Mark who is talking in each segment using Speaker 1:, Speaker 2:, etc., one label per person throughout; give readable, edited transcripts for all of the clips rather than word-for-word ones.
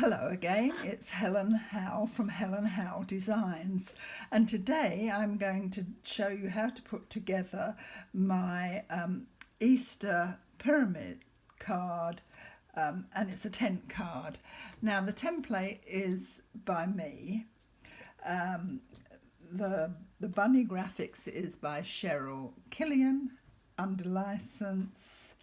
Speaker 1: Hello again, it's Helen Howe from Helen Howe Designs, and today I'm going to show you how to put together my Easter pyramid card, and it's a tent card. Now the template is by me, the bunny graphics is by Cheryl Killian under license.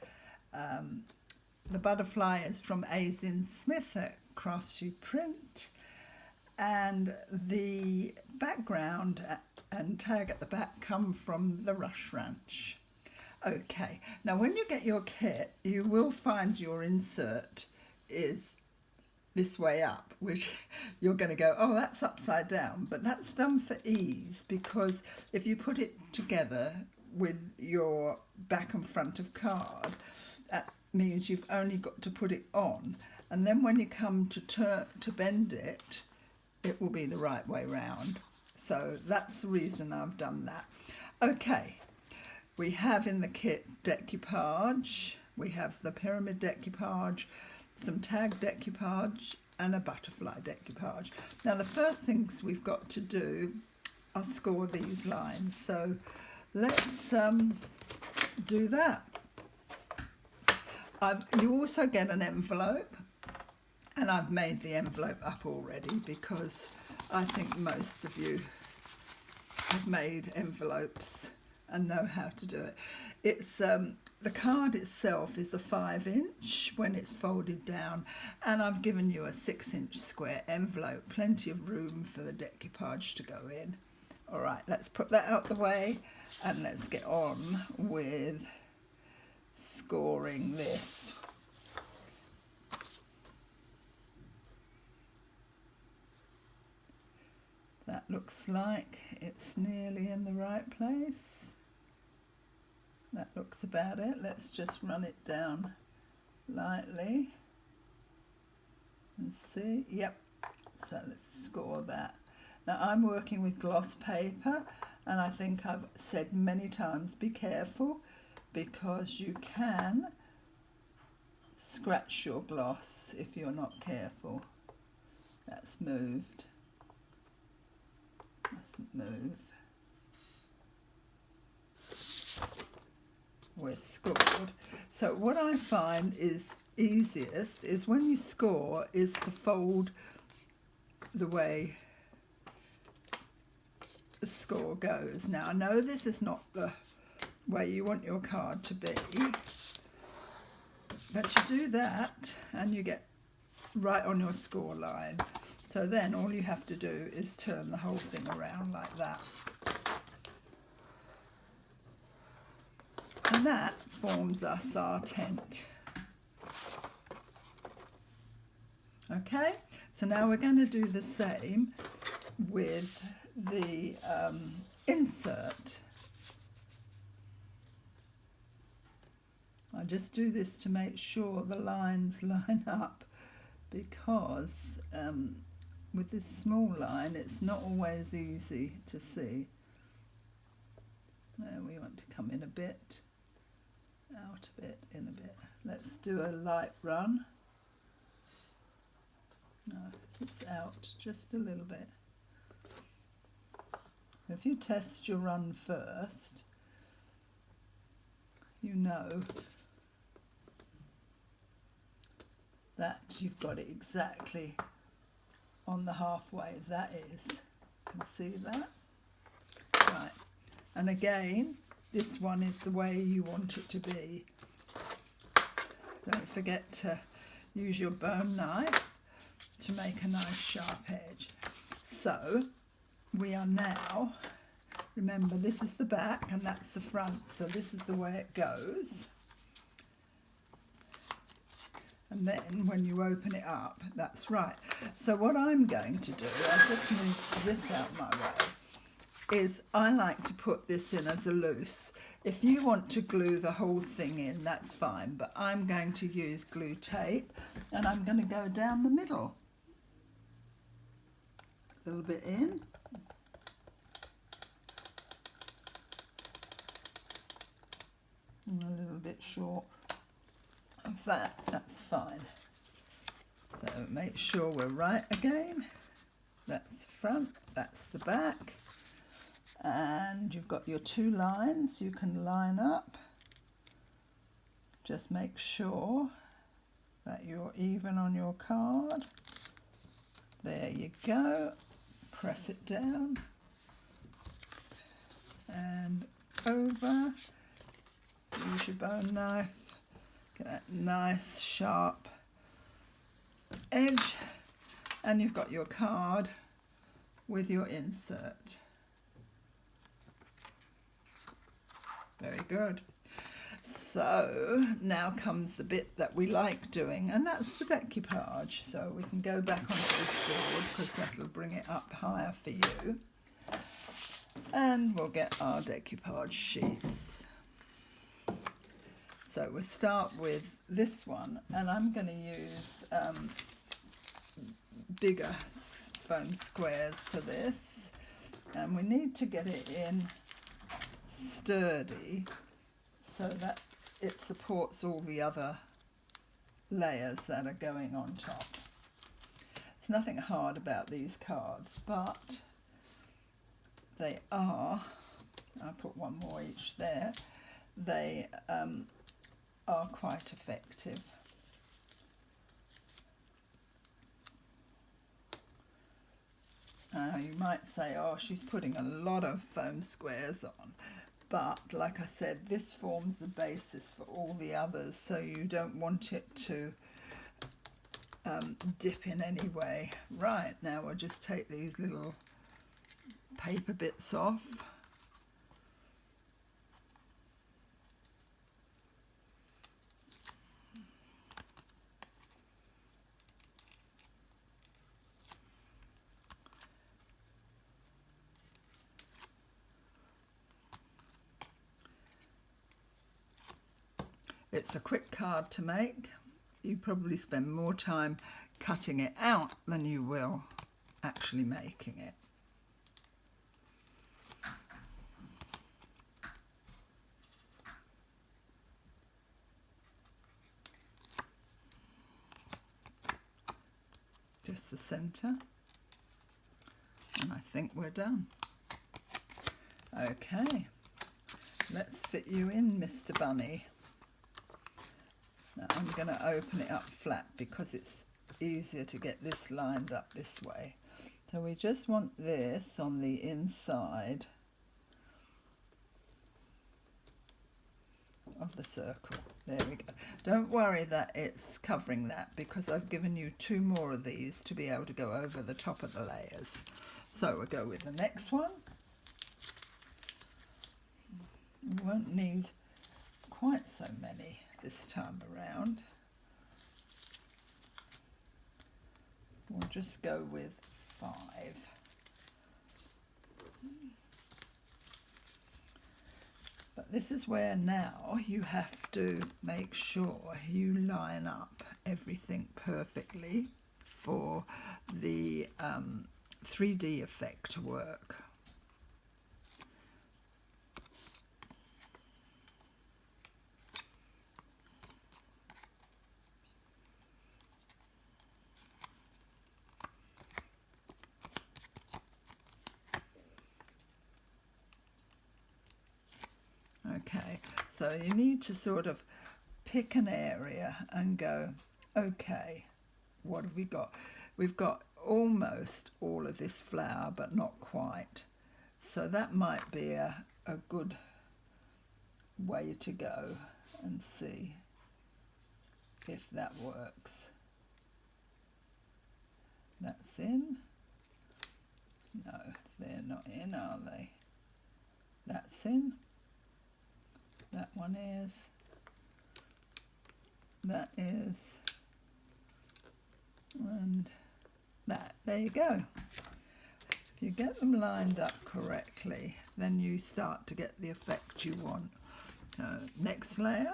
Speaker 1: The butterfly is from Azin Smith at Craftsy Print, and the background and tag at the back come from the Rush Ranch. Okay, now when you get your kit, you will find your insert is this way up, which you're going to go, oh, that's upside down, but that's done for ease, because if you put it together with your back and front of card, that means you've only got to put it on, and then when you come to bend it, it will be the right way round. So that's the reason I've done that. Okay, we have in the kit decoupage, we have the pyramid decoupage, some tag decoupage and a butterfly decoupage. Now the first things we've got to do are score these lines, so let's do that. You also get an envelope, and I've made the envelope up already because I think most of you have made envelopes and know how to do it. It's the card itself is a 5-inch when it's folded down, and I've given you a 6-inch square envelope, plenty of room for the decoupage to go in. All right, let's put that out the way and let's get on with scoring this. That looks like it's nearly in the right place. That looks about it. Let's just run it down lightly and see. Yep, so let's score that. Now I'm working with gloss paper, and I think I've said many times, be careful, because you can scratch your gloss if you're not careful. That's moved. Mustn't move. We're scored. So what I find is easiest is when you score is to fold the way the score goes. Now I know this is not the way you want your card to be, but you do that and you get right on your score line. So then all you have to do is turn the whole thing around like that. And that forms us our tent. Okay, so now we're going to do the same with the insert. I just do this to make sure the lines line up, because with this small line it's not always easy to see. There, we want to come in a bit, out a bit, in a bit. Let's do a light run. No, it's out just a little bit. If you test your run first, you know that you've got it exactly on the halfway. That is, you can see that? Right, and again, this one is the way you want it to be. Don't forget to use your bone knife to make a nice sharp edge. So we are now, remember this is the back and that's the front, so this is the way it goes. And then when you open it up, that's right. So what I'm going to do, I'll just move this out my way, is I like to put this in as a loose. If you want to glue the whole thing in, that's fine, but I'm going to use glue tape, and I'm going to go down the middle. A little bit in. And a little bit short of that, that's fine. So make sure we're right again. That's the front, that's the back. And you've got your 2 lines you can line up. Just make sure that you're even on your card. There you go. Press it down and over. Use your bone knife. Get that nice sharp edge, and you've got your card with your insert. Very good. So now comes the bit that we like doing, and that's the decoupage. So we can go back onto this board because that'll bring it up higher for you. And we'll get our decoupage sheets. So we'll start with this one, and I'm going to use bigger foam squares for this. And we need to get it in sturdy so that it supports all the other layers that are going on top. There's nothing hard about these cards, but they are, I'll put one more each there, they are quite effective. You might say, oh, she's putting a lot of foam squares on, but like I said, this forms the basis for all the others, so you don't want it to dip in any way. Right, now we'll just take these little paper bits off. It's a quick card to make. You probably spend more time cutting it out than you will actually making it. Just the centre, and I think we're done. Okay, let's fit you in, Mr. Bunny. Now I'm going to open it up flat because it's easier to get this lined up this way. So we just want this on the inside of the circle. There we go. Don't worry that it's covering that because I've given you 2 more of these to be able to go over the top of the layers. So we'll go with the next one. We won't need quite so many this time around. We'll just go with 5. But this is where now you have to make sure you line up everything perfectly for the 3D effect to work. Okay, so you need to sort of pick an area and go, okay, what have we got? We've got almost all of this flower, but not quite. So that might be a good way to go and see if that works. That's in. No, they're not in, are they? That's in. That one is. That is. And that. There you go. If you get them lined up correctly, then you start to get the effect you want. Next layer.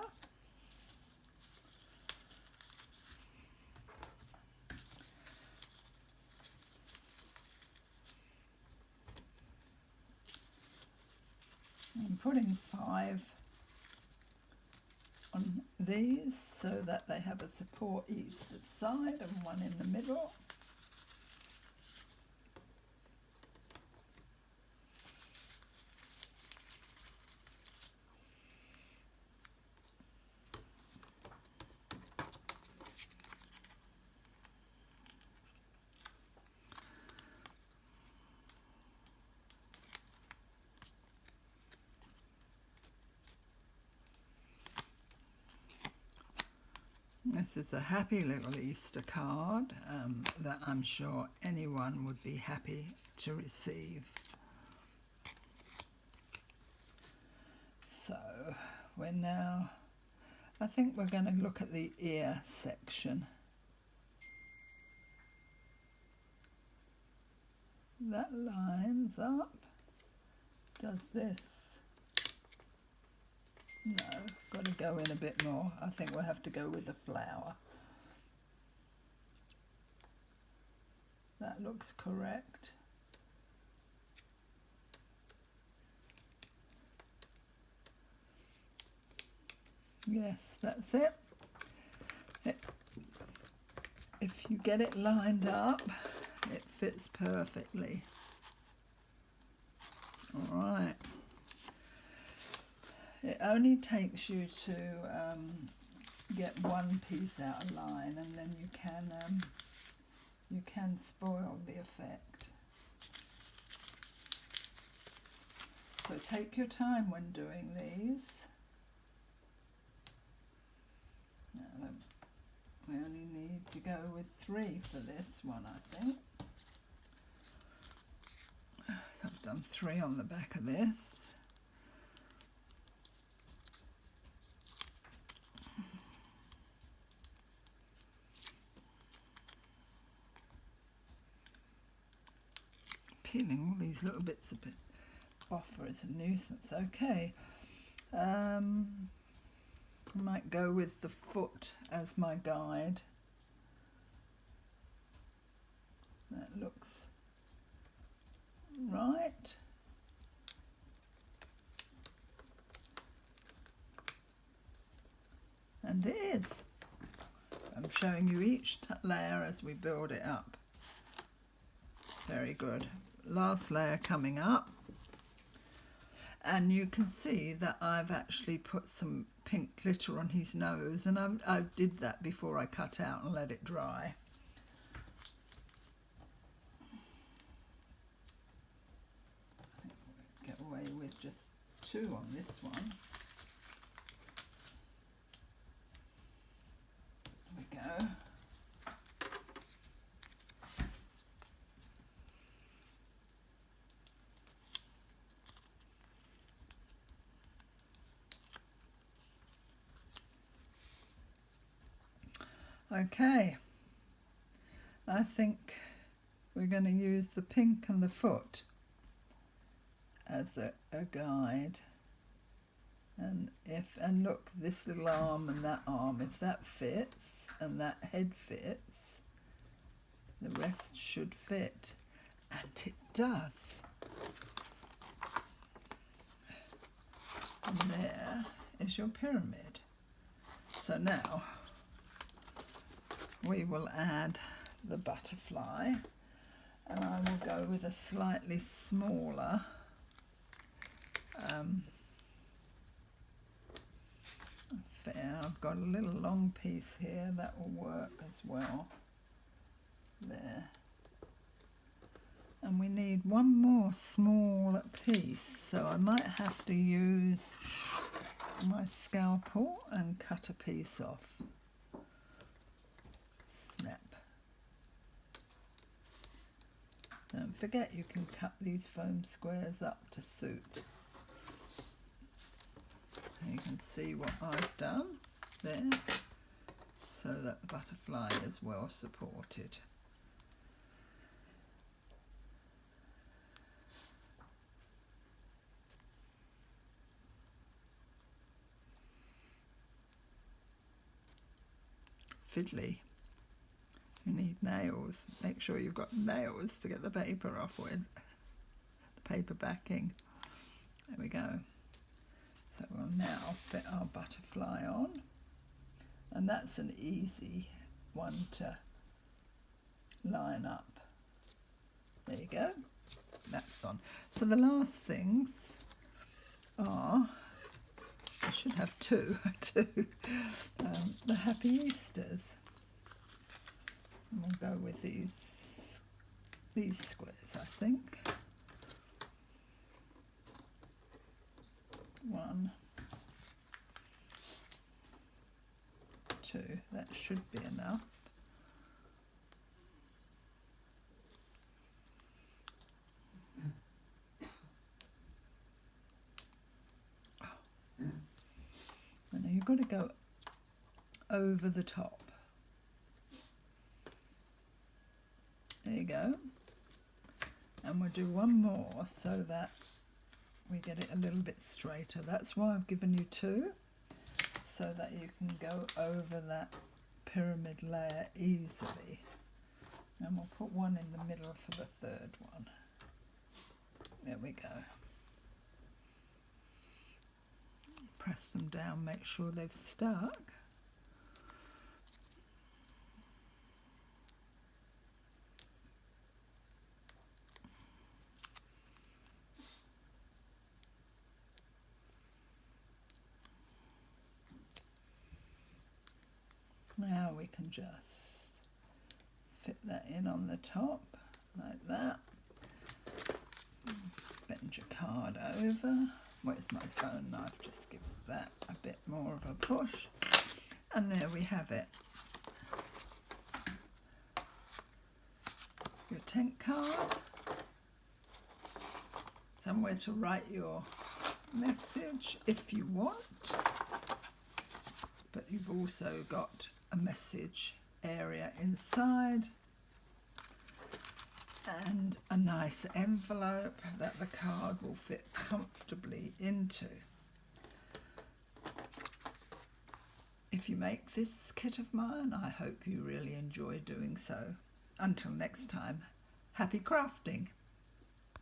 Speaker 1: I'm putting 5 on these so that they have a support each side and one in the middle. This is a happy little Easter card that I'm sure anyone would be happy to receive. So I think we're going to look at the ear section. That lines up. Does this? No, got to go in a bit more. I think we'll have to go with the flower. That looks correct. Yes, that's it. If you get it lined up, it fits perfectly. All right. It only takes you to get one piece out of line, and then you can spoil the effect. So take your time when doing these. Now, we only need to go with 3 for this one, I think. So I've done 3 on the back of this. Peeling all these little bits a bit off is a nuisance. Okay, I might go with the foot as my guide. That looks right. And it is. I'm showing you each layer as we build it up. Very good. Last layer coming up, and you can see that I've actually put some pink glitter on his nose, and I did that before I cut out and let it dry. I think we'll get away with just 2 on this one. There we go. Okay, I think we're going to use the pink and the foot as a guide. And look, this little arm and that arm, if that fits and that head fits, the rest should fit. And it does. And there is your pyramid. So now we will add the butterfly, and I will go with a slightly smaller affair. I've got a little long piece here that will work as well. There. And we need one more small piece, so I might have to use my scalpel and cut a piece off. Snap. Don't forget you can cut these foam squares up to suit. You can see what I've done there, so that the butterfly is well supported. Fiddly. You need nails. Make sure you've got nails to get the paper off with, the paper backing. There we go. So we'll now fit our butterfly on. And that's an easy one to line up. There you go, that's on. So the last things are, I should have two, the Happy Easters. And we'll go with these squares, I think. 1, 2, that should be enough. And now you've got to go over the top. There you go. And we'll do one more so that we get it a little bit straighter. That's why I've given you 2, so that you can go over that pyramid layer easily. And we'll put one in the middle for the third one. There we go. Press them down, make sure they've stuck. Now we can just fit that in on the top like that. Bend your card over. Where's my bone knife? Just give that a bit more of a push. And there we have it. Your tent card. Somewhere to write your message if you want. But you've also got a message area inside. And a nice envelope that the card will fit comfortably into. If you make this kit of mine, I hope you really enjoy doing so. Until next time, happy crafting!